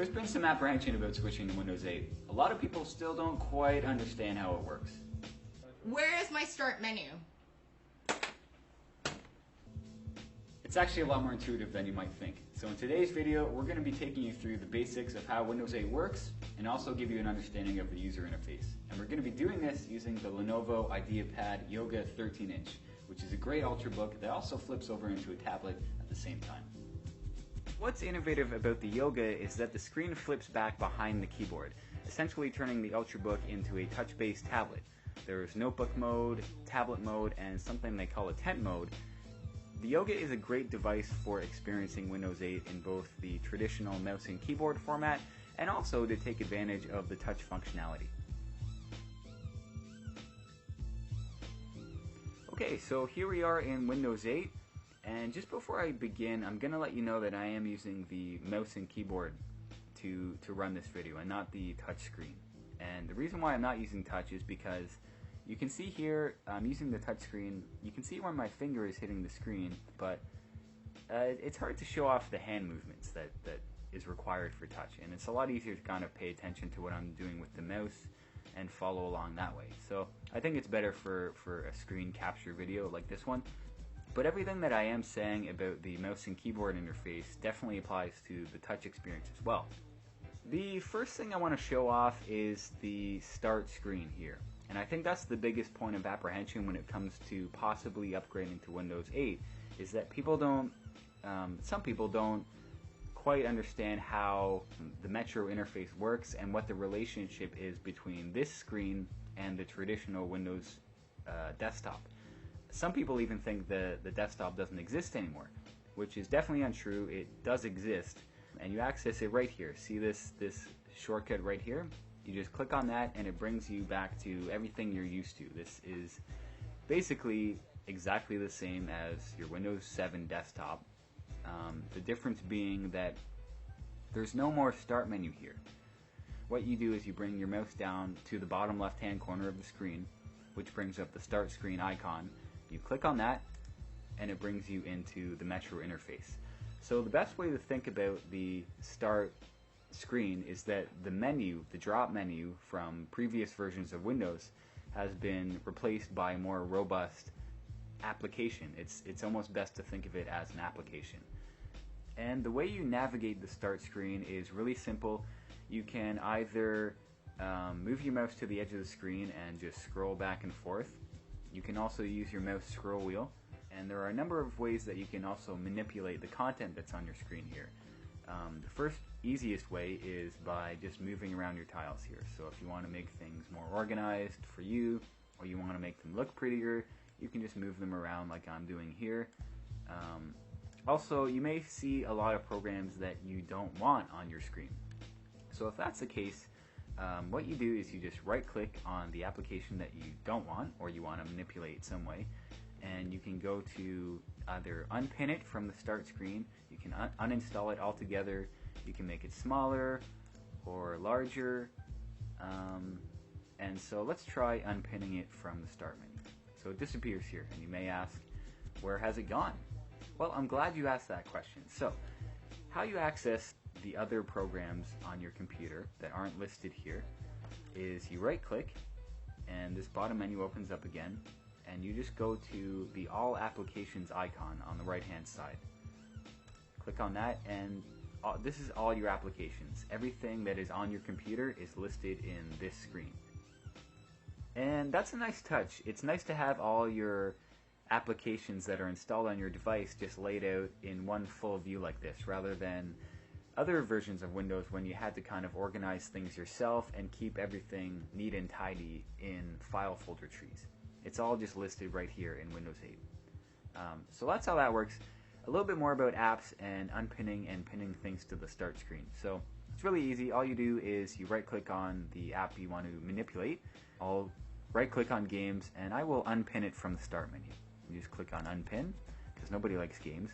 There's been some apprehension about switching to Windows 8. A lot of people still don't quite understand how it works. Where is my start menu? It's actually a lot more intuitive than you might think. So in today's video, we're going to be taking you through the basics of how Windows 8 works and also give you an understanding of the user interface. And we're going to be doing this using the Lenovo IdeaPad Yoga 13-inch, which is a great Ultrabook that also flips over into a tablet at the same time. What's innovative about the Yoga is that the screen flips back behind the keyboard, essentially turning the Ultrabook into a touch-based tablet. There's notebook mode, tablet mode, and something they call a tent mode. The Yoga is a great device for experiencing Windows 8 in both the traditional mouse and keyboard format and also to take advantage of the touch functionality. Okay, so here we are in Windows 8, and just before I begin, I'm going to let you know that I am using the mouse and keyboard to run this video and not the touch screen. And the reason why I'm not using touch is because you can see here, I'm using the touch screen, you can see where my finger is hitting the screen, but it's hard to show off the hand movements that is required for touch, and it's a lot easier to kind of pay attention to what I'm doing with the mouse and follow along that way. So I think it's better for a screen capture video like this one. But everything that I am saying about the mouse and keyboard interface definitely applies to the touch experience as well. The first thing I want to show off is the start screen here. And I think that's the biggest point of apprehension when it comes to possibly upgrading to Windows 8, is that some people don't quite understand how the Metro interface works and what the relationship is between this screen and the traditional Windows desktop. Some people even think the desktop doesn't exist anymore, which is definitely untrue. It does exist, and you access it right here. See this shortcut right here? You just click on that and it brings you back to everything you're used to. This is basically exactly the same as your Windows 7 desktop. The difference being that there's no more start menu here. What you do is you bring your mouse down to the bottom left hand corner of the screen, which brings up the start screen icon. You click on that and it brings you into the Metro interface. So the best way to think about the start screen is that the menu, the drop menu from previous versions of Windows, has been replaced by a more robust application. It's almost best to think of it as an application. And the way you navigate the start screen is really simple. You can either move your mouse to the edge of the screen and just scroll back and forth. You can also use your mouse scroll wheel, and there are a number of ways that you can also manipulate the content that's on your screen here. The first easiest way is by just moving around your tiles here. So if you want to make things more organized for you, or you want to make them look prettier, you can just move them around like I'm doing here. Also, you may see a lot of programs that you don't want on your screen. So if that's the case, what you do is you just right click on the application that you don't want or you want to manipulate some way, and you can go to either unpin it from the start screen, you can uninstall it altogether, you can make it smaller or larger, and so let's try unpinning it from the start menu. So it disappears here, and you may ask, where has it gone? Well, I'm glad you asked that question. So how you access the other programs on your computer that aren't listed here is you right click and this bottom menu opens up again, and you just go to the All Applications icon on the right hand side. Click on that, and this is all your applications. Everything that is on your computer is listed in this screen. And that's a nice touch. It's nice to have all your applications that are installed on your device just laid out in one full view like this, rather than other versions of Windows when you had to kind of organize things yourself and keep everything neat and tidy in file folder trees. It's all just listed right here in Windows 8. So that's how that works. A little bit more about apps and unpinning and pinning things to the start screen. So it's really easy. All you do is you right click on the app you want to manipulate. I'll right click on games and I will unpin it from the start menu. You just click on unpin because nobody likes games,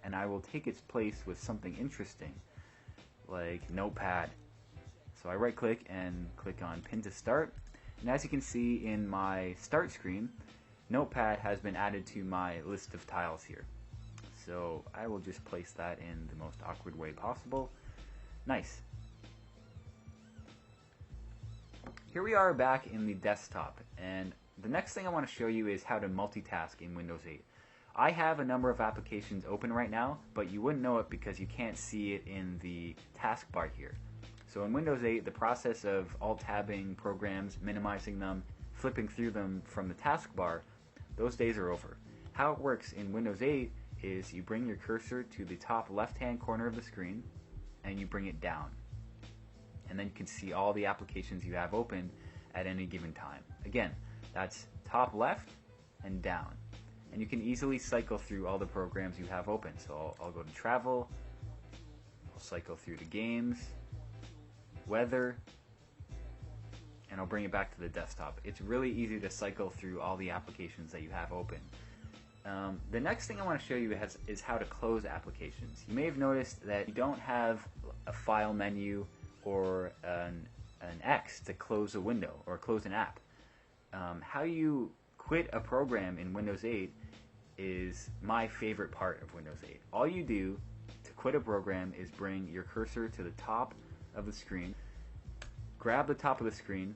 and I will take its place with something interesting like Notepad. So I right click and click on pin to start, and as you can see in my start screen, Notepad has been added to my list of tiles here. So I will just place that in the most awkward way possible. Nice. Here we are back in the desktop, and the next thing I want to show you is how to multitask in Windows 8. I have a number of applications open right now, but you wouldn't know it because you can't see it in the taskbar here. So in Windows 8, the process of alt-tabbing programs, minimizing them, flipping through them from the taskbar, those days are over. How it works in Windows 8 is you bring your cursor to the top left-hand corner of the screen and you bring it down. And then you can see all the applications you have open at any given time. Again, that's top left and down. And you can easily cycle through all the programs you have open. So I'll go to travel, I'll cycle through to games, weather, and I'll bring it back to the desktop. It's really easy to cycle through all the applications that you have open. The next thing I want to show you is how to close applications. You may have noticed that you don't have a file menu or an X to close a window or close an app. How you quit a program in Windows 8 is my favorite part of Windows 8. All you do to quit a program is bring your cursor to the top of the screen, grab the top of the screen,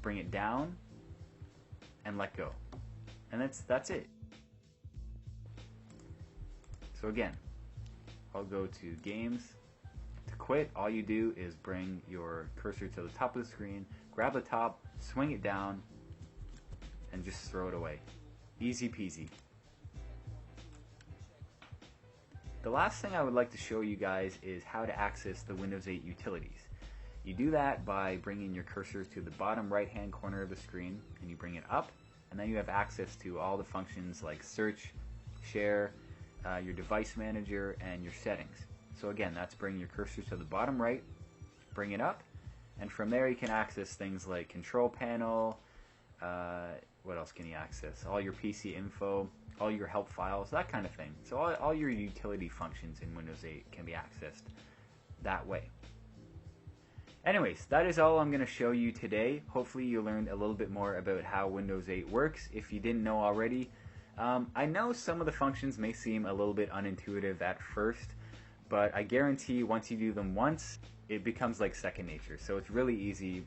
bring it down, and let go. And that's it. So again, I'll go to Games. To quit, all you do is bring your cursor to the top of the screen, grab the top, swing it down, and just throw it away. Easy peasy. The last thing I would like to show you guys is how to access the Windows 8 utilities. You do that by bringing your cursor to the bottom right hand corner of the screen and you bring it up, and then you have access to all the functions like search, share, your device manager, and your settings. So again, that's bring your cursor to the bottom right, bring it up, and from there you can access things like control panel, what else can you access? All your PC info, all your help files, that kind of thing. So all your utility functions in Windows 8 can be accessed that way. Anyways, that is all I'm going to show you today. Hopefully you learned a little bit more about how Windows 8 works if you didn't know already. I know some of the functions may seem a little bit unintuitive at first, but I guarantee once you do them once, it becomes like second nature. So it's really easy.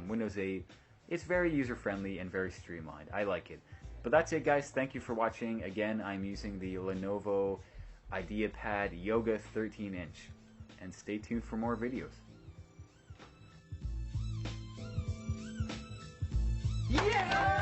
Windows 8, it's very user-friendly and very streamlined. I like it. But that's it, guys. Thank you for watching. Again, I'm using the Lenovo IdeaPad Yoga 13-inch. And stay tuned for more videos. Yeah!